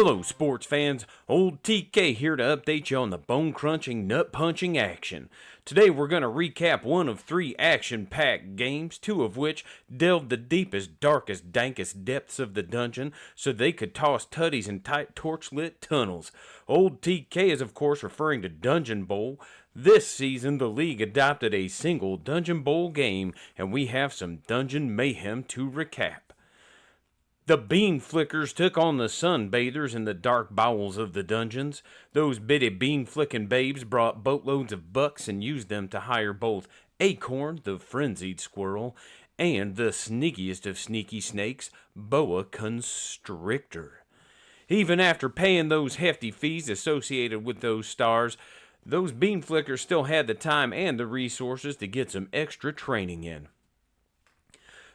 Hello, sports fans. Old TK here to update you on the bone-crunching, nut-punching action. Today we're going to recap one of 3 action-packed games, 2 of which delved the deepest, darkest, dankest depths of the dungeon so they could toss tutties in tight torch-lit tunnels. Old TK is of course referring to Dungeon Bowl. This season the league adopted a single Dungeon Bowl game, and we have some dungeon mayhem to recap. The bean flickers took on the sunbathers in the dark bowels of the dungeons. Those bitty bean-flicking babes brought boatloads of bucks and used them to hire both Acorn, the frenzied squirrel, and the sneakiest of sneaky snakes, Boa Constrictor. Even after paying those hefty fees associated with those stars, those bean flickers still had the time and the resources to get some extra training in.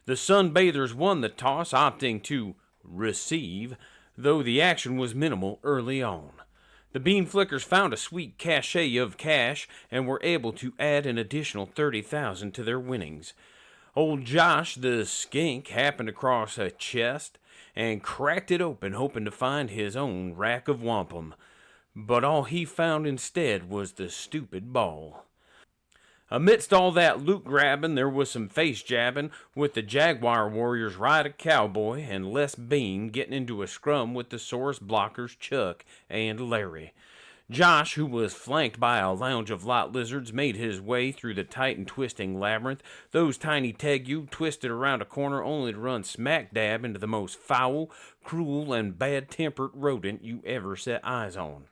The sunbathers won the toss, opting to receive, though the action was minimal early on. The bean flickers found a sweet cachet of cash and were able to add an additional $30,000 to their winnings. Old Josh, the skink, happened across a chest and cracked it open, hoping to find his own rack of wampum. But all he found instead was the stupid ball. Amidst all that loot grabbing, there was some face jabbing, with the Jaguar Warriors Ride a Cowboy and Les Bean getting into a scrum with the Source blockers Chuck and Larry. Josh, who was flanked by a lounge of lot lizards, made his way through the tight and twisting labyrinth. Those tiny tegu twisted around a corner only to run smack dab into the most foul, cruel, and bad-tempered rodent you ever set eyes on.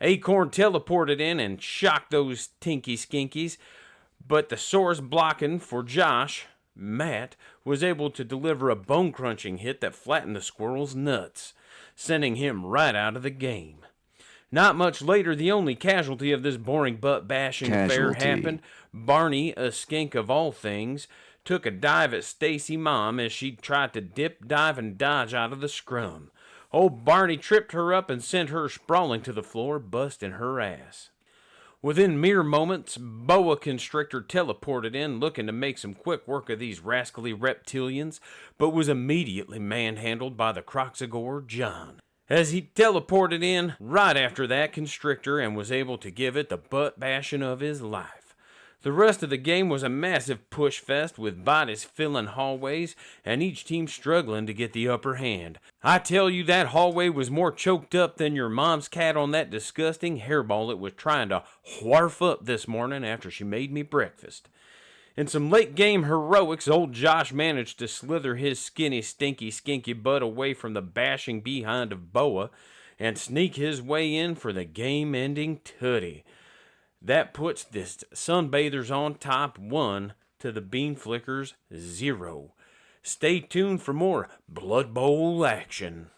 Acorn teleported in and shocked those tinky skinkies, but the source blocking for Josh, Matt, was able to deliver a bone-crunching hit that flattened the squirrel's nuts, sending him right out of the game. Not much later, the only casualty of this boring butt-bashing affair happened. Barney, a skink of all things, took a dive at Stacy Mom as she tried to dip, dive, and dodge out of the scrum. Old Barney tripped her up and sent her sprawling to the floor, busting her ass. Within mere moments, Boa Constrictor teleported in, looking to make some quick work of these rascally reptilians, but was immediately manhandled by the Croxagore John. As he teleported in right after that constrictor and was able to give it the butt-bashing of his life. The rest of the game was a massive push fest with bodies filling hallways and each team struggling to get the upper hand. I tell you, that hallway was more choked up than your mom's cat on that disgusting hairball it was trying to wharf up this morning after she made me breakfast. In some late game heroics, old Josh managed to slither his skinny, stinky, skinky butt away from the bashing behind of Boa and sneak his way in for the game-ending tutty. That puts this sunbathers on top 1 to the bean flickers 0. Stay tuned for more Blood Bowl action.